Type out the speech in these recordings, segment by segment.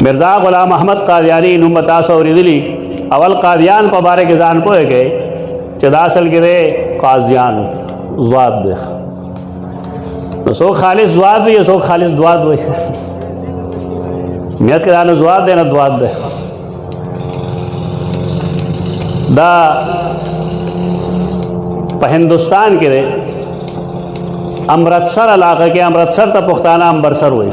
मिर्ज़ा ग़ुलाम अहमद क़ादियानी नुम्बता सौरिदली अवल क़ादियान पर बारे के जान पोए के चदासल गिरे क़ादियान ज़्वाद दे तो सो खालिस ज़्वाद भी सो खालिस द्वाद वही मियास के दान ज़्वाद दे न द्वाद दे दा हिंदुस्तान के रे अमृतसर इलाक़े के अमृतसर तो पुख्ताना अम्बरसर हुई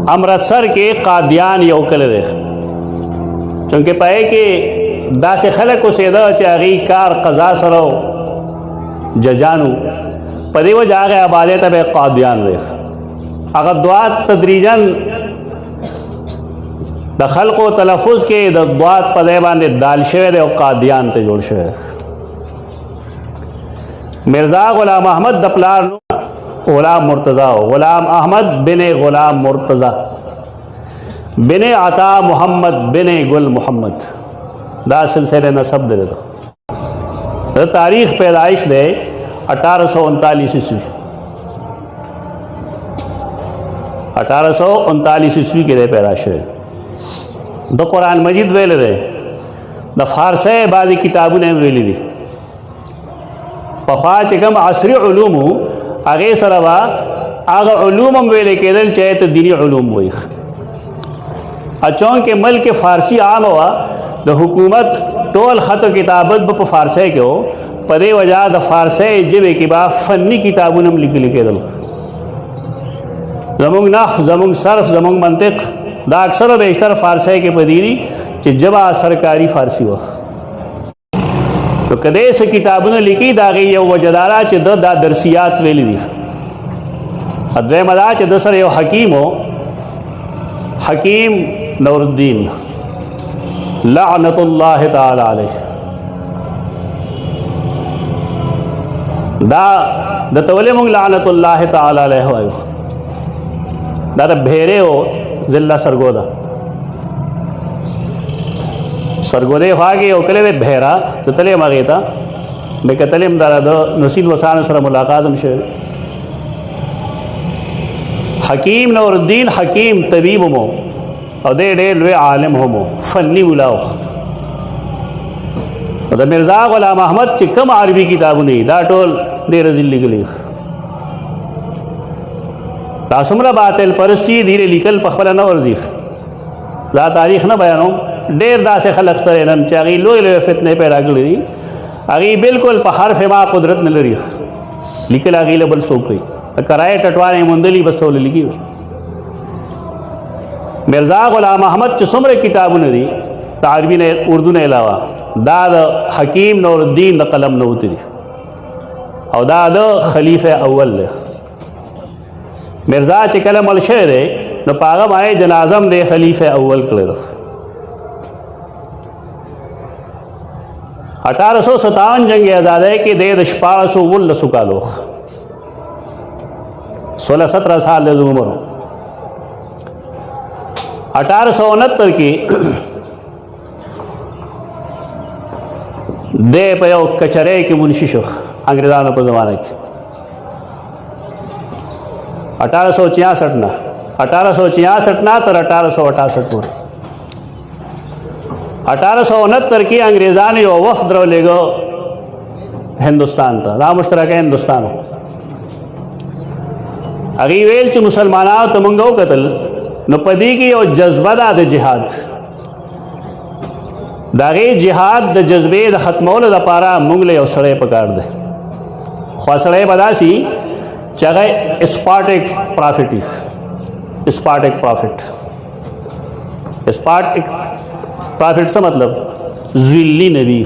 अमृतसर के कादियान यौकल दे चूँकि पाए कि दास खलक को सेदा चागी कार कज़ा सरो जजानू पदी वो जा गए आबादे तब कादियान दे अगर दुआत तदरीजन दखल को तलफ़ुज़ के दुआत पदेबान दाल शेर और कादियान ते जोड़ शेर मिर्ज़ा ग़ुलाम अहमद दपलार ग़ुलाम मुर्तज़ा ग़ुलाम अहमद बिन ग़ुलाम मुर्तज़ा बिन अता मोहम्मद बिन गुल मोहम्मद दा सिलसिले नसब दे दो तारीख़ पैदाइश दे 1839 ईस्वी 1839 ईस्वी के पैदाइश है द कुरान मजीद वेले दे द फ़ारसे बादी किताबों ने वेली दी पफा चिकम असरी उलूम आगे सरवा आगा उलूम वेले के दल चाहे तो दीनी उलूम वही अचौं के मल के फ़ारसी आम हुआ द हुकूमत टोल ख़त किताबत ब फ़ारसे के हो पदे वजह द फ़ारसे जब के बाद फ़न्नी किताबों ने लिख लिखे दल जमुंग नह जमुंग सर्फ जमुंग मंतिक दा अक्सर बेशतर फ़ारसे के पदीरी च जबा सरकारी फ़ारसी हो तो कदे से किताबों ने लिखी दागी ये वजदारा च दा दरसियात वेली दी अद्वै मदा च दसर यो हकीम हो हकीम नूरुद्दीन लानतुल्लाह ताला अलैह दा दतवले मुंग लानतुल्लाह ताला अलैह हो दा भेरे हो जिला सरगोदा सरगोदे फागे ओकले वे भेरा तो तले मगेता मैं तलेम दारा दो नसील वसान सर मुलाकात शेर हकीम नूरुद्दीन हकीम तबीब मो और दे डेल वे आलिम हो मो फ़न्नी बुलाओ तो मिर्ज़ा ग़ुलाम अहमद चिकम अरबी किताबों नहीं दा टोल दे रजिल्ली के लिए तासुमरा बातिल परस्ती धीरे लिकल पखला न वर्दी दा तारीख न बयानो डेर दा से खलक तरन चागी लो फितने पैदा करी अगी बिल्कुल पहाड़ फेमा कुदरत न लरी लिकल आगी लबल सो गई कराए टटवाने मुंदली बस तो लिखी मिर्ज़ा ग़ुलाम अहमद चुसमर किताब ने दी अरबी ने उर्दू ने अलावा दाद हकीम नूरुद्दीन द कलम न उतरी और दाद खलीफे अव्वल मिर्ज़ा चिकलम अल शेर न पागम आए जनाजम दे खलीफे अव्वल कर 1857 जंग आज़ादी के दे दशपासो वुल सुकालो 16-17 साल दे उम्र 1869 की दे पयो कचरे की मुंशिश अंग्रेज़ानों पर ज़माने की 1866 ना 1866 ना तो 1868 1869 की अंग्रेज़ान यो वफ़द रो ले गो हिंदुस्तान था रा मुश्तरक हिंदुस्तान अगी वेल च मुसलमाना तो मंगो कतल न पदी की और जज्बा दा जिहाद दागे जिहाद द जज्बे द ख़त्मोल द पारा मुंगले और सड़े पकार दे ख्वासड़े बदासी चाहे स्पार्टिक प्रॉफिट स्पार्टिक प्रॉफिट स्पार्टिक प्रॉफिट से मतलब ज़िल्ली नबी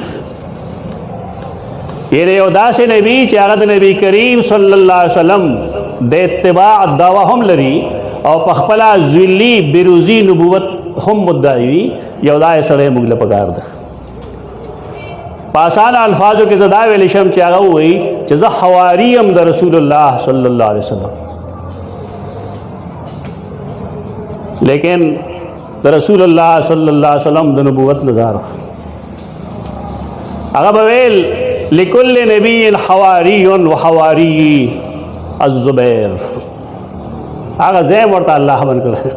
ये रेदा से नबी चागत नबी करीम सल्लल्लाहु अलैहि वसल्लम दे इत्तिबा दावा हम लरी और पखपला ज़िल्ली बिरुज़ी नबूवत हम मुद्दाई यौदा सड़े मुगल पकार दे पासान अल्फाजों के ज़दा वेलिशम चागा हुई जज़ा हवारीम द रसूलुल्लाह सल्लल्लाहु अलैहि वसल्लम लेकिन द रसूलुल्लाह सल्लल्लाहु अलैहि वसल्लम द नबूवत नज़ार अगर बवेल लिकुल्ल नबी हवारीयुन व हवारी अज़्ज़ुबैर هغه ځای ورته الله بند کړی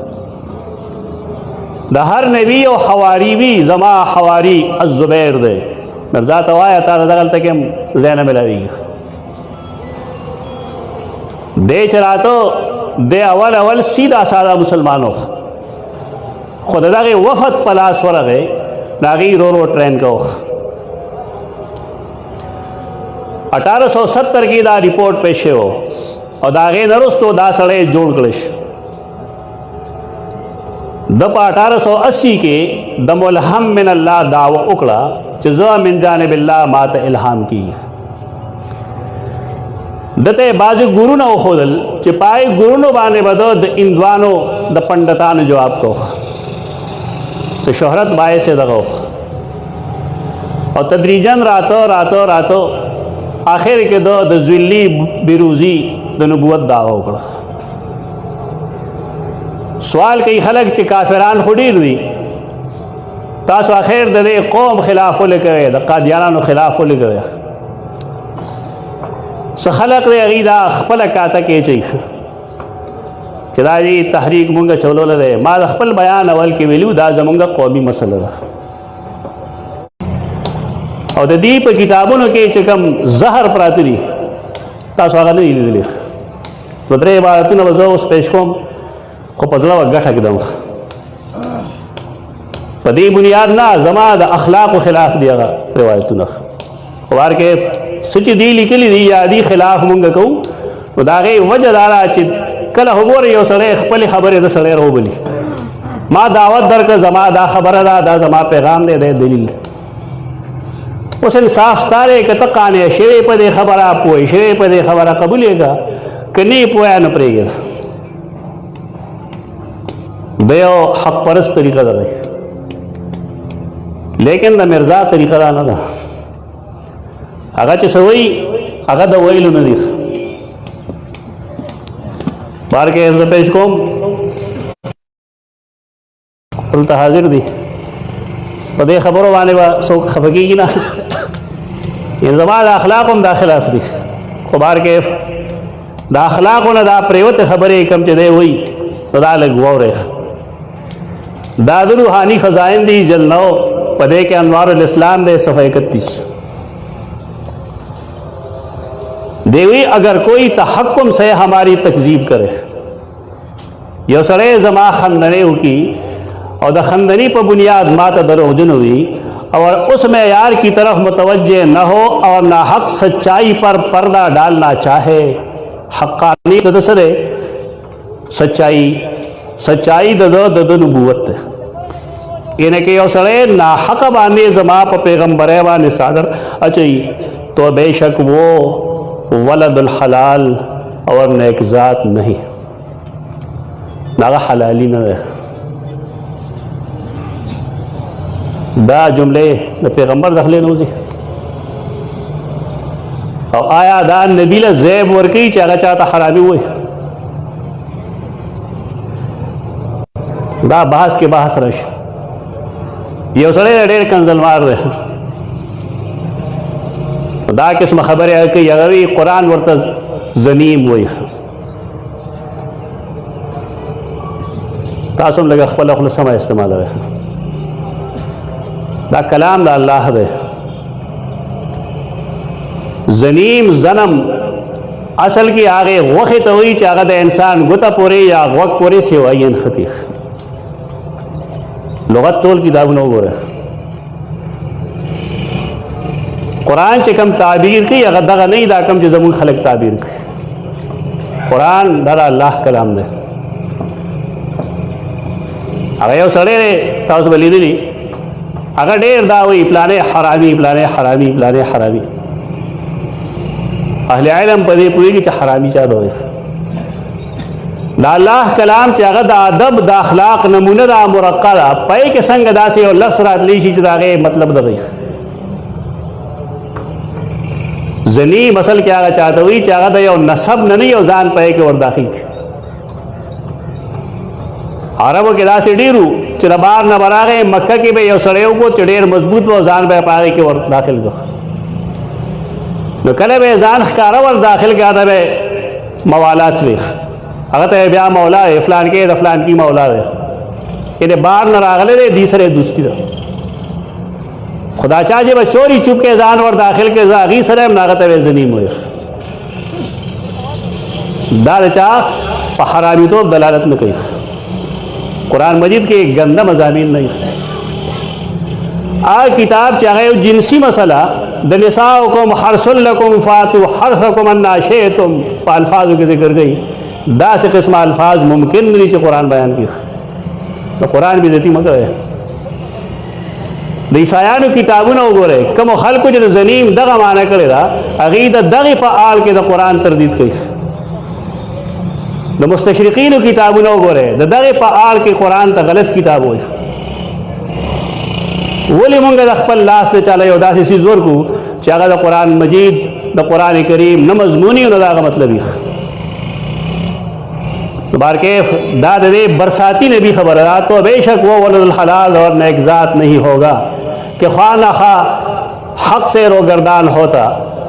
د هر نبی او حواری وي زما حواری الزبیر دی مرزا ته وایه تا ته دغلته کې هم ځای نه میلاوېږي دی چې راته دی اول سیده ساده مسلمانو خو د دغې وفد په لاس ورغی د هغې رو ټرین کو 1870 کې دا رپورټ پیش شوی او د هغې نه وروستو دا سړی جوړ کړی شو د په 1880 کې د ملهم من الله دعوه وکړه چې زه من جانب الله ما ته الهام کیږي دته بعضې ګورونه وښودل چې په هغې ګورونو باندې به د هندوانو د پنډتانو جواب کو د شهرت باعث یې دغه او تدریجن راتو آخر کې د ذلی بیروزی د نبوت دعوه وکړه سوال کوي خلک چې کافران خو ډېر دي تاسو آخر د دې قوم خلاف ولې کوئ د قادیانانو خلاف ولې کوئ څه خلق دی هغوی دا خپله کاته کېچوي چې دا دې تحریک مونږ چولولی دی ما د خپل بیان اول کې ویلو دا زمونږ قومي مسله ده او د دې په کتابونو کې چې کوم زهر پراته دي تاسو هغه نه دي لیدلي دوه درې عبارتونه به زه اوس پیش کوم خو په زړه به ګټه کږدم په دې بنیاد نه زما د اخلاقو خلاف دي هغه روایتونه خو هر کې څه چې دي لیکلي دي یا دي خلاف مونږ کوو نو د هغې وجه دا ده چې کله خو ګورې یو سړی خپلې خبرې د سړی راوبلي ما دعوت درکړه زما دا خبره ده دا زما پیغام دی دی دلیل اوس انصاف ستا دی که ته قانع شوې په دې خبره پوه شوې په دې خبره قبولېږه که نه یې پوهه نه پرېږده د یو حق پرست طریقه ده لیکن د مرزا طریقه دا نه ده هغه چې څه وایي هغه د ویلو نه دي بار کې زه پیش کوم دلته حاضر دي په دې خبرو باندې به څوک خفه کېږي نه یعنې زما د اخلاقو هم دا خلاف دي خو بار کې د اخلاقو نه دا پرېوتې خبرې کوم چې دی وایي نو دا لږ واورئ دا د روحانی خزائن دی جل نو پدے کے انوار الاسلام دے صفحہ 31 دیوی اگر کوئی تحکم سے ہماری تکذیب کرے یو سرے زما خندنے ہو کی اور دا خندنی پر بنیاد مات دروغجن ہوئی اور اس معیار کی طرف متوجہ نہ ہو اور نہ حق سچائی پر پردہ ڈالنا چاہے حقانی تدسرے سچائی د نبوت یعنی کہ یو سړی ناحق باندې زما په پیغمبرۍ باندې صادر اچوي تو بے شک وہ ولد الحلال اور نیک ذات نہیں ناغه حلالی نه ده دا جملې د پیغمبر داخلي نه وځي او آیا دا نبی له زیب ورکی چې هغه چاته حرامي وایي دا بحث کې بحث راشي یو سړی ډېر کنځلمار دی دا قسمه خبرې کوي هغه وایي قرآن ورته زنیم وایي تاسو هم لږه خپله خوله سمه استعمالوئ دا کلام د الله دی زنیم زنم اصل کې هغې غوښې ته وایي چې هغه د انسان ګوته پورې یا غوږ پورې سوایي خطیخ لغت ټول کتابونه وګوره قرآن چې کوم تعبیر کوي هغه دغه نه دا کوم چې زموږ خلک تعبیر کوي قرآن دا د الله کلام دی هغه یو سړی دی تاسو به لیدلي هغه ډېر دا وایي پلانې حرامي پلانې حرامي پلانې حرامي اهل علم په دې پوهېږي چې حرامي چا ته وایي دا الله کلام چې هغه د ادب د اخلاق نمونه ده مرقه ده پای کې څنګه داسې یو لفظ راتلی شي چې د هغې مطلب دغه زنیم اصل کې هغه چاته وایي چې هغه د یو نسب نه یو ځان پای کې ورداخل کړي عربو کې داسې ډېرو چې د بار نه به راغی مکه کې به یو سړی وکړو چې ډېر مضبوط به ځان به یې په هغې کې ور داخل کړو نو کله به یې ځان ښکاره ور داخل کړه ته به موالات ویښ अगर ब्या मौला है फलान के फलान की मौला है इन्हें बार न रागले रे तीसरे दुस्ती खुदा चाह जब चोरी चुप के जान और दाखिल के जागी सरेम नागत वे जनीम हुए दार चाह हरामी तो दलालत में कही कुरान मजीद के एक गंदा मजामीन नहीं आ किताब चाहे जिनसी मसला दनिसाकुम हरसुल्लकुम फातु हरसकुम अन्नाशे तुम अल्फाज के जिक्र गई दा से किस्म अल्फाज मुमकिन नहीं कुरान बयान की तो कुरान भी देती मगर है ईसायानु किताबों न उगोरे कम खल को जो जनीम दगा माना करेगा अगीद दगे पर आल के कुरान तरदीद कही द मुस्तशरिकीन किताबों न उगोरे दगे पर आल के कुरान त गलत किताब हो वोली मंगे अखपल लास्ट ने चला उदासी सी जोर को चागा द कुरान मजीद द कुरान करीम न मजमूनी न दागा मतलब बारकेफ दाद दे बरसाती ने भी खबर है तो बेशक वो वलदुल हलाल और नेकजात नहीं होगा कि खाना खा हक से रोगर्दान होता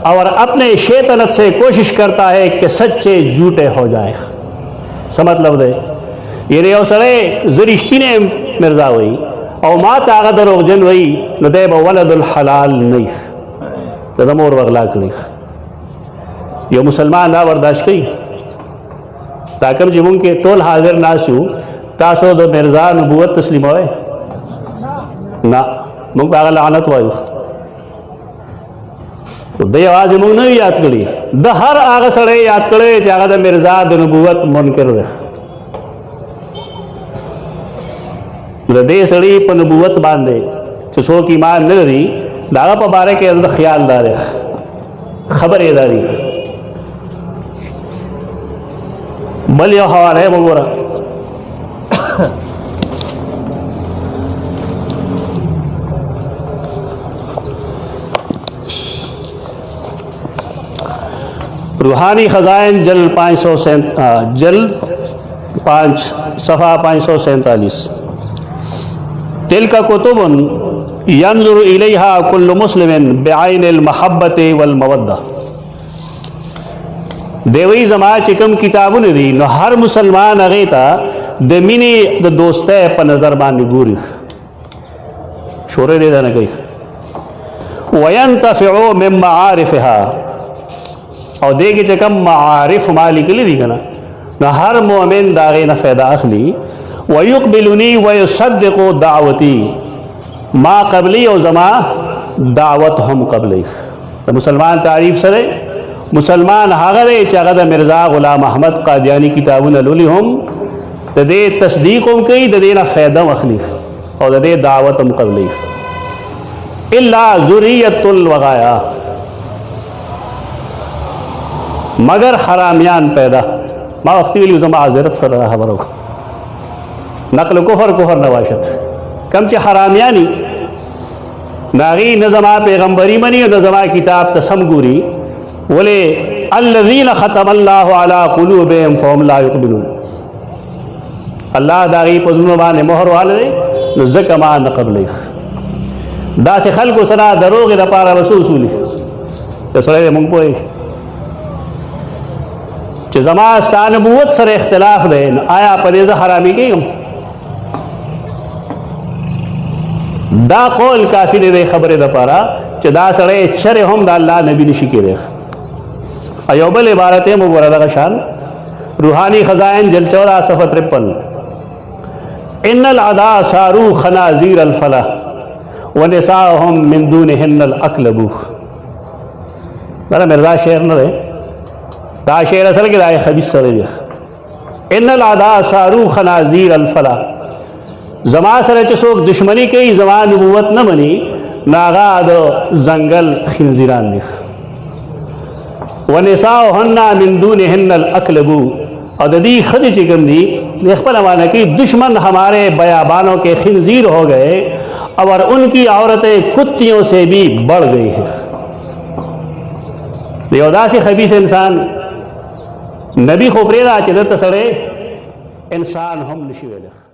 और अपने शैतानत से कोशिश करता है कि सच्चे झूठे हो जाए समझ दे ये रे अवसरे जरिश्ती ने मिर्जा हुई और माँ ताकत रोगजन वही न दे वलदुल हलाल नहीं तो दमोर वगला करी ये मुसलमान ना बर्दाश्त कई ताकम जिमुन के तोल हाजिर नासू तासो दो मिर्जा नबूवत तस्लीम होए ना मुंग पागल लानत वायु तो दे आवाज मुंग नहीं याद करी द हर आग सड़े याद करे चागा द मिर्जा द नबूवत मुनकर रहे दे सड़ी पर नबूवत बांधे चसो की मान न रही दागा पर बारे के अंदर ख्यालदार खबरदारी बल यह हवाल है बगोरा रूहानी खजाइन जल 5 सफ़ा 547 तिल का कुतुबन यंजुरु इलैहा कुल्लु मुस्लिमिन बिआइनिल महब्बति वल मवद्दा देवई जमा चिकम किताबुन दी न हर मुसलमान अगेता दमिनी द दोस्त पर नजर मान गुरी शोरे दे देना कही वयंतफिउ मिन मआरिफहा और देगी चिकम मारिफ मालिक ली ना न हर मोमिन दागे न फ़ायदा अखली वयुकबिलुनी वयुसद्दिक़ु दावती माँ कबली और जमा दावत हम कबली तो मुसलमान तारीफ सरे मुसलमान हागरे चागद मिर्ज़ा गुलाम अहमद कादियानी किताबुन अलुली हम दे तस्दीक हम कई दे ना फ़ायदा अखली और दे दावत हम कबली इल्ला ज़ुर्रियतुल वगाया मगर हरामियान पैदा माँ वक्ती वाली उजमा आज़रत सर खबरों को नकल कुफर कुफर नवाशत कम चे हरामियानी नागी नज़मा पैगम्बरी मनी और नज़मा किताब तसमगुरी बोले अल्लज़ीन ख़तमल्लाहु अला क़ुलूबिहिम फ़हुम ला युक़बिलून अल्लाह दागी पज़ुनुबान मोहर वाले ज़कमा नक़बले दा से खल को सना दरोग दपारा वसूली तो सरे मुंग पोए चे जमा स्तानबूत सर इख्तिलाफ दे आया परेज़ हरामी के दा कौल काफी ने दे खबर दपारा चे दा सड़े चरे हम दा अल्लाह नबी निशी के रेख अयोबल इबारत मुबरदा का शान रूहानी खजाइन जल 14 सफ़ा 53 इन्नल अदा सारू खनाजीर अलफला व निसाहुम मिन दूनिहिन्नल अक्लबू मेरा मिर्जा शेर न रहे दा शेर असल के दाए खबीस सरे देख इन्नल अदा सारू खनाजीर अलफला जमा सरे चसोक दुश्मनी कई जमा नबूवत न मनी नागा दो जंगल खिंजीरान देख वनिसाहुन्ना मिन दूनिहिन्नल अक्लबू और ददी खज चिकन दी नेखपल अमाना की दुश्मन हमारे बयाबानों के खिंजीर हो गए और उनकी औरतें कुत्तियों से भी बढ़ गई हैं बेवदा से खबीस इंसान नबी खोपरेदा चिदत सड़े इंसान हम नशीवेल